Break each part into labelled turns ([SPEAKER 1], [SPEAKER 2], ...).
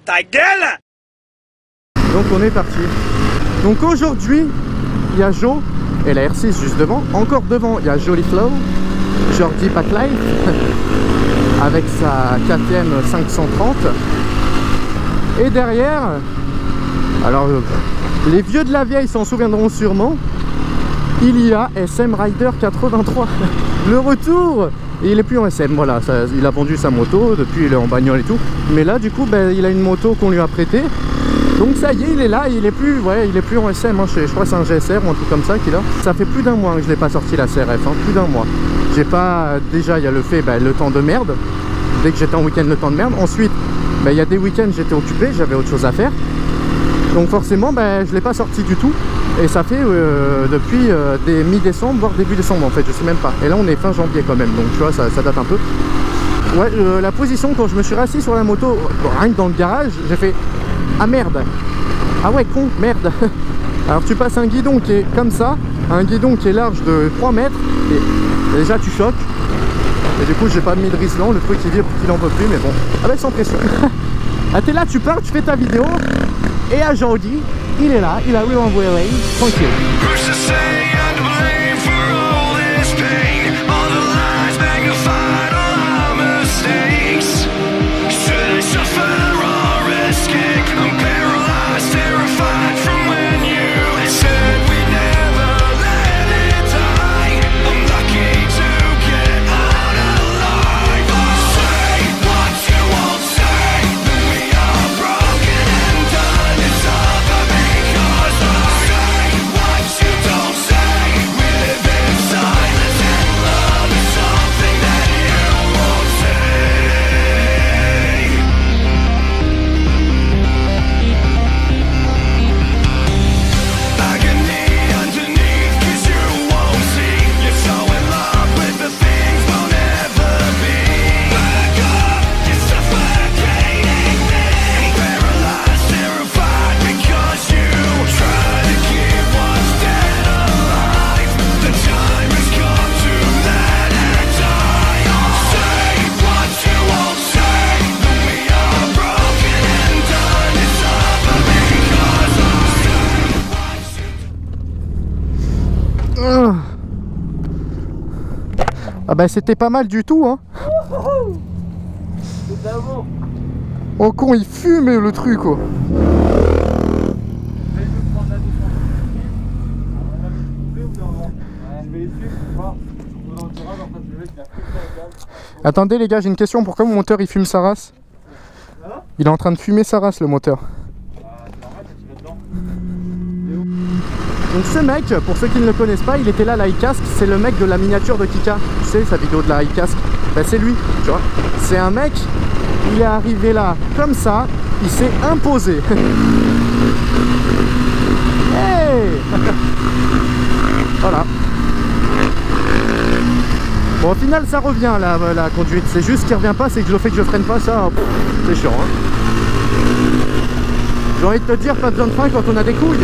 [SPEAKER 1] Ta gueule!
[SPEAKER 2] Donc on est parti. Donc aujourd'hui, il y a Joe et la R6 juste devant. Encore devant, il y a Jolly Flow, Jordi Packlife, avec sa KTM 530. Et derrière, alors les vieux de la vieille s'en souviendront sûrement, il y a SM Rider 83. Le retour. Et il est plus en SM, voilà, ça, il a vendu sa moto, depuis il est en bagnole et tout. Mais là du coup, ben, il a une moto qu'on lui a prêtée. Donc ça y est, il est là, il est plus, ouais, il est plus en SM, hein. Je crois que c'est un GSR ou un truc comme ça qu'il a. Ça fait plus d'un mois que je n'ai pas sorti la CRF, hein, plus d'un mois. J'ai pas, déjà il y a le fait, ben, le temps de merde. Dès que j'étais en week-end, le temps de merde. Ensuite, ben, il y a des week-ends j'étais occupé, j'avais autre chose à faire. Donc forcément, ben, je ne l'ai pas sorti du tout. Et ça fait depuis des mi-décembre, voire début décembre en fait, je sais même pas. Et là on est fin janvier quand même, donc tu vois, ça date un peu. Ouais, la position quand je me suis rassis sur la moto, rien que dans le garage, j'ai fait ah merde, ah ouais con, merde. Alors tu passes un guidon qui est comme ça, un guidon qui est large de 3 mètres, et déjà tu choques. Et du coup j'ai pas mis de Rislan, le truc il vibre qu'il en peut plus, mais bon, avec sans pression. Ah t'es là, tu pars, tu fais ta vidéo, et à Jordi, il est là, il a eu envoyé, tranquille. Ah bah c'était pas mal du tout hein. Oh con, il fume le truc quoi. Attendez les gars, j'ai une question, pourquoi mon moteur il fume sa race? Il est en train de fumer sa race le moteur. Donc ce mec, pour ceux qui ne le connaissent pas, il était là, la iCask, c'est le mec de la miniature de Kika. Tu sais, sa vidéo de la iCask, ben, c'est lui, tu vois. C'est un mec, il est arrivé là, comme ça, il s'est imposé. Hey. Voilà. Bon, au final, ça revient, la conduite. C'est juste qu'il revient pas, c'est que le fait que je freine pas, ça, c'est chiant, hein. J'ai envie de te dire, pas besoin de frein quand on a des couilles.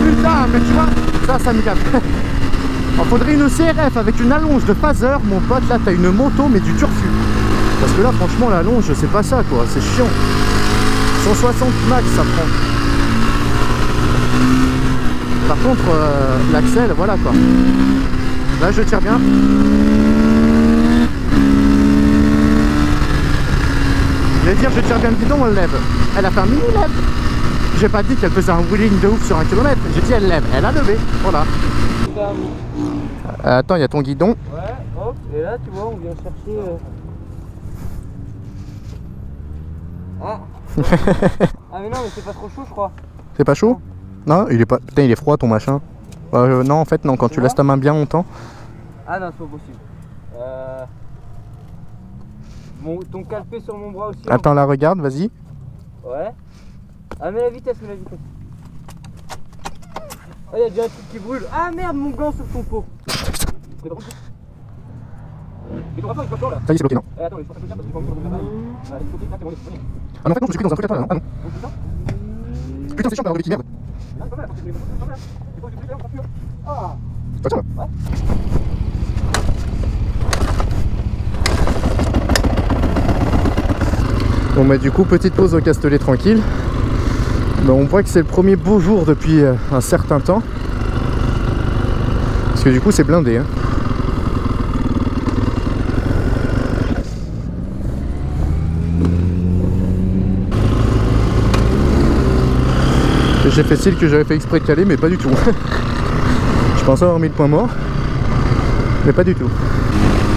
[SPEAKER 2] Putain, mais tu vois, ça me gâte. Il faudrait une CRF avec une allonge de phaser, mon pote, là t'as une moto mais du turfu. Parce que là franchement l'allonge c'est pas ça quoi, c'est chiant. 160 max ça prend. Par contre l'axel, voilà quoi. Là je tire bien. Je vais dire je tire bien le guidon, elle lève. Elle a fait un mini lève. J'ai pas dit qu'elle faisait un wheeling de ouf sur 1 km. J'ai dit elle lève, elle a levé, voilà. Attends, il y a ton guidon.
[SPEAKER 3] Ouais, hop, et là tu vois on vient chercher Ah. Ah mais non mais c'est pas trop chaud je crois.
[SPEAKER 2] C'est pas chaud? Non, il est pas. Putain il est froid ton machin. Non en fait non, quand tu laisses ta main bien longtemps.
[SPEAKER 3] Ah non c'est pas possible. Ton calpé sur mon bras aussi.
[SPEAKER 2] Attends la regarde, vas-y.
[SPEAKER 3] Ouais. Ah mets la vitesse, mets la vitesse. Oh y'a déjà un truc qui brûle. Ah merde mon gant sur ton pot. Et ton rapport il est pas chaud là.
[SPEAKER 2] Ça y est c'est bloqué non.
[SPEAKER 3] Attends, je pense que je parce que j'ai pas envie de faire.
[SPEAKER 2] Ah non en fait non, je suis pris dans un truc à toi là. Ah non. Putain c'est chiant d'avoir des petits merdes.
[SPEAKER 3] Ah quand même, quand même. Il faut que tu pries, on sera plus. Ah.
[SPEAKER 2] Tu vois ça là.
[SPEAKER 3] Ouais.
[SPEAKER 2] Bon bah du coup petite pause au Castellet tranquille. Bah, on voit que c'est le premier beau jour depuis un certain temps. Parce que du coup c'est blindé hein. J'ai fait style que j'avais fait exprès de caler mais pas du tout. Je pensais avoir mis le point mort. Mais pas du tout.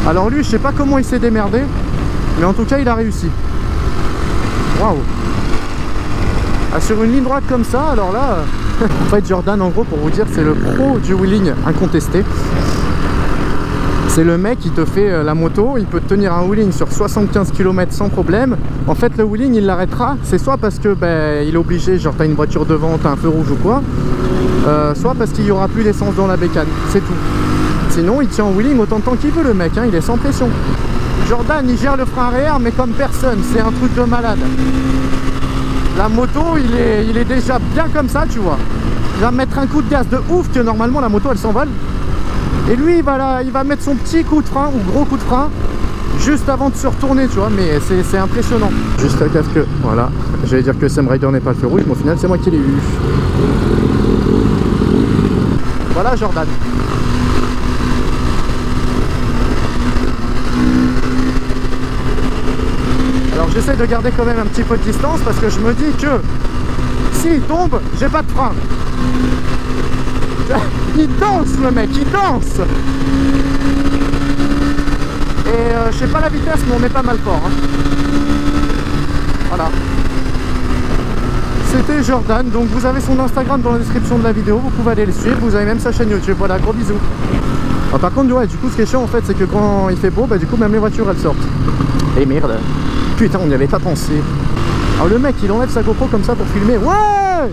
[SPEAKER 2] Alors lui je sais pas comment il s'est démerdé. Mais en tout cas il a réussi. Waouh. Ah, sur une ligne droite comme ça, alors là... En fait Jordan en gros pour vous dire c'est le pro du wheeling incontesté. C'est le mec qui te fait la moto, il peut tenir un wheeling sur 75 km sans problème. En fait le wheeling il l'arrêtera, c'est soit parce que ben, il est obligé, genre t'as une voiture devant, t'as un feu rouge ou quoi, soit parce qu'il n'y aura plus d'essence dans la bécane, c'est tout. Sinon il tient en wheeling autant de temps qu'il veut le mec, hein, il est sans pression. Jordan il gère le frein arrière mais comme personne, c'est un truc de malade. La moto il est déjà bien comme ça tu vois. Il va mettre un coup de gaz de ouf que normalement la moto elle s'envole. Et lui il va mettre son petit coup de frein ou gros coup de frein juste avant de se retourner tu vois, mais c'est impressionnant. Juste à gaffe que, voilà, j'allais dire que Sam Rider n'est pas le feu rouge, mais au final c'est moi qui l'ai eu. Voilà Jordan. Alors j'essaie de garder quand même un petit peu de distance parce que je me dis que s'il tombe, j'ai pas de frein. Il danse le mec, il danse. Et je sais pas la vitesse mais on est pas mal fort hein. Voilà. C'était Jordan, donc vous avez son Instagram dans la description de la vidéo, vous pouvez aller le suivre, vous avez même sa chaîne YouTube, voilà, gros bisous. Ah, par contre ouais, du coup ce qui est chiant en fait c'est que quand il fait beau, bah du coup même les voitures elles sortent. Et merde. Putain on n'y avait pas pensé. Alors le mec il enlève sa GoPro comme ça pour filmer, ouais.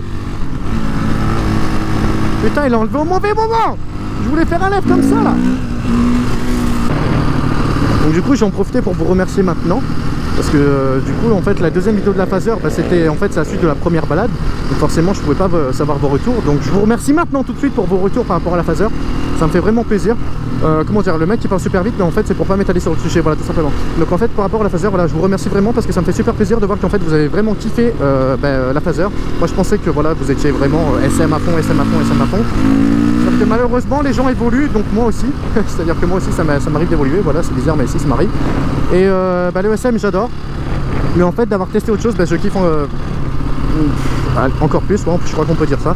[SPEAKER 2] Putain il a enlevé au mauvais moment. Je voulais faire un live comme ça là. Donc du coup j'en profitais pour vous remercier maintenant. Parce que du coup en fait la deuxième vidéo de la Phaser bah, c'était en fait la suite de la première balade. Donc forcément je pouvais pas savoir vos retours. Donc je vous remercie maintenant tout de suite pour vos retours par rapport à la Phaser. Ça me fait vraiment plaisir. Comment dire, le mec qui parle super vite mais en fait c'est pour pas m'étaler sur le sujet, voilà tout simplement. Donc en fait par rapport à la Phaser, voilà je vous remercie vraiment parce que ça me fait super plaisir de voir qu'en fait vous avez vraiment kiffé la Phaser. Moi je pensais que voilà vous étiez vraiment SM à fond, SM à fond, SM à fond. Sauf que malheureusement les gens évoluent, donc moi aussi. C'est à dire que moi aussi ça m'arrive d'évoluer, voilà c'est bizarre mais si ça m'arrive. Et le SM j'adore. Mais en fait d'avoir testé autre chose, je kiffe encore plus, ouais, je crois qu'on peut dire ça.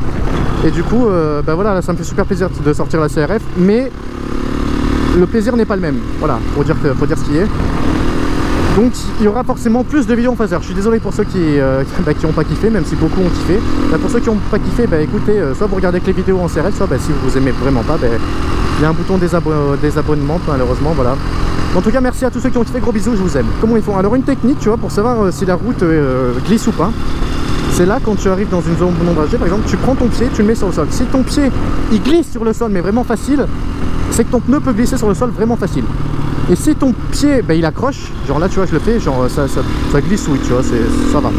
[SPEAKER 2] Et du coup voilà là, ça me fait super plaisir de sortir la CRF, mais le plaisir n'est pas le même, voilà, faut dire ce qui est. Donc il y aura forcément plus de vidéos en Phaser. Je suis désolé pour ceux qui n'ont pas kiffé, même si beaucoup ont kiffé. Pour ceux qui n'ont pas kiffé, écoutez, soit vous regardez que les vidéos en CRF, soit si vous aimez vraiment pas, il y a un bouton désabonnement malheureusement, voilà. En tout cas merci à tous ceux qui ont kiffé, gros bisous, je vous aime. Comment ils font? Alors une technique tu vois pour savoir si la route glisse ou pas, c'est là quand tu arrives dans une zone ombragée par exemple, tu prends ton pied, tu le mets sur le sol. Si ton pied il glisse sur le sol mais vraiment facile, c'est que ton pneu peut glisser sur le sol vraiment facile. Et si ton pied il accroche, genre là tu vois je le fais, genre ça glisse, oui tu vois, ça va.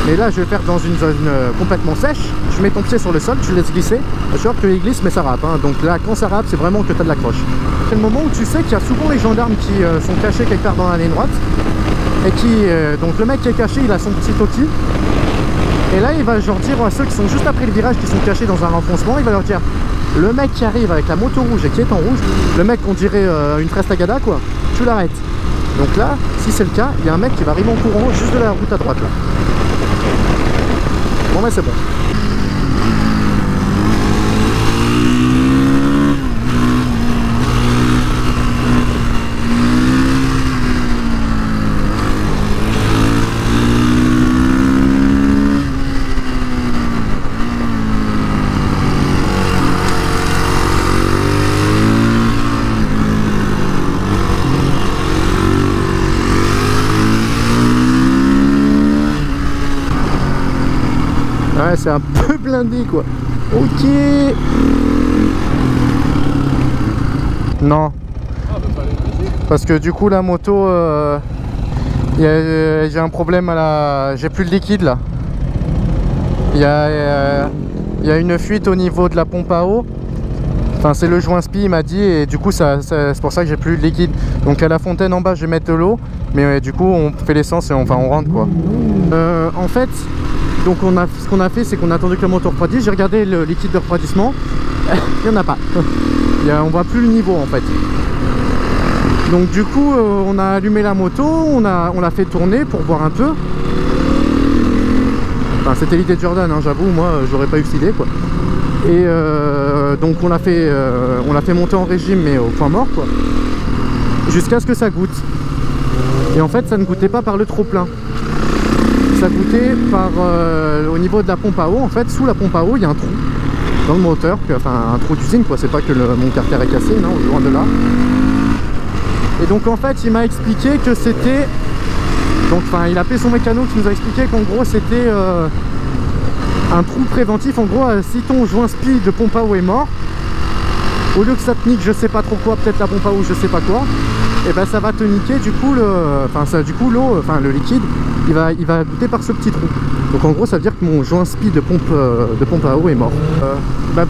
[SPEAKER 2] Mais là je vais faire dans une zone complètement sèche, tu mets ton pied sur le sol, tu laisses glisser, tu vois qu'il glisse mais ça râpe hein. Donc là quand ça râpe c'est vraiment que tu as de l'accroche. C'est le moment où tu sais qu'il y a souvent les gendarmes qui sont cachés quelque part dans la ligne droite. Et qui, donc le mec qui est caché il a son petit toki. Et là il va genre dire à ceux qui sont juste après le virage, qui sont cachés dans un renfoncement, il va leur dire: le mec qui arrive avec la moto rouge et qui est en rouge, le mec on dirait une fraise tagada quoi, tu l'arrêtes. Donc là, si c'est le cas, il y a un mec qui va arriver en courant juste de la route à droite là. Bon mais c'est bon. Ouais, c'est un peu blindé quoi. Ok. Non. Parce que du coup la moto, j'ai un problème à la... J'ai plus de liquide là. Il y a une fuite au niveau de la pompe à eau. Enfin c'est le joint spi il m'a dit, et du coup c'est pour ça que j'ai plus de liquide. Donc à la fontaine en bas je vais mettre de l'eau, mais du coup on fait l'essence et on rentre quoi. En fait donc ce qu'on a fait c'est qu'on a attendu que le moteur refroidisse. J'ai regardé le liquide de refroidissement, il n'y en a pas. On voit plus le niveau en fait. Donc du coup on a allumé la moto, on l'a fait tourner pour voir un peu. Enfin, c'était l'idée de Jordan, hein, j'avoue, moi j'aurais pas eu cette idée quoi. Et donc on l'a fait monter en régime mais au point mort quoi, jusqu'à ce que ça goûte. Et en fait ça ne goûtait pas par le trop plein, ça goûtait par au niveau de la pompe à eau. En fait sous la pompe à eau il y a un trou dans le moteur, enfin un trou d'usine quoi, c'est pas que mon carter est cassé, non, loin de là. Et donc en fait il m'a expliqué que c'était, donc enfin il a appelé son mécano qui nous a expliqué qu'en gros c'était un trou préventif. En gros si ton joint spi de pompe à eau est mort, au lieu que ça te nique je sais pas trop quoi, peut-être la pompe à eau, je sais pas quoi, et ben ça va te niquer du coup l'eau, enfin le liquide il va goûter par ce petit trou. Donc en gros ça veut dire que mon joint spi de pompe à eau est mort.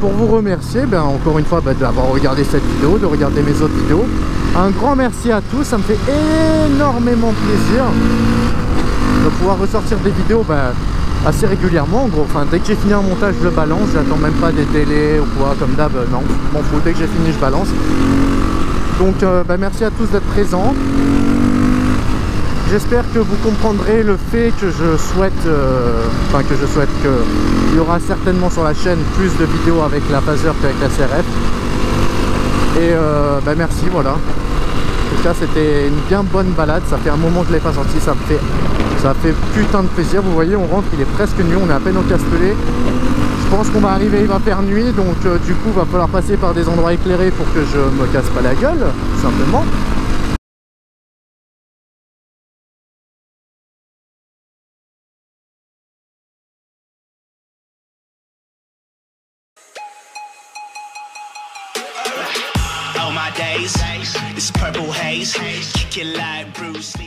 [SPEAKER 2] Pour vous remercier encore une fois d'avoir regardé cette vidéo, de regarder mes autres vidéos, un grand merci à tous, ça me fait énormément plaisir de pouvoir ressortir des vidéos assez régulièrement. En gros, enfin dès que j'ai fini un montage je le balance, j'attends même pas des délais ou quoi comme d'hab, non, je m'en fous, dès que j'ai fini je balance. Donc merci à tous d'être présents. J'espère que vous comprendrez le fait que je souhaite qu'il y aura certainement sur la chaîne plus de vidéos avec la Phaser qu'avec la CRF. Et merci, voilà. En tout cas c'était une bien bonne balade, ça fait un moment que je l'ai pas sorti, ça fait putain de plaisir. Vous voyez on rentre, il est presque nuit, on est à peine au Castellet. Je pense qu'on va arriver, il va faire nuit, donc du coup il va falloir passer par des endroits éclairés pour que je me casse pas la gueule, tout simplement.
[SPEAKER 1] My days, this purple haze, kick it like Bruce Lee.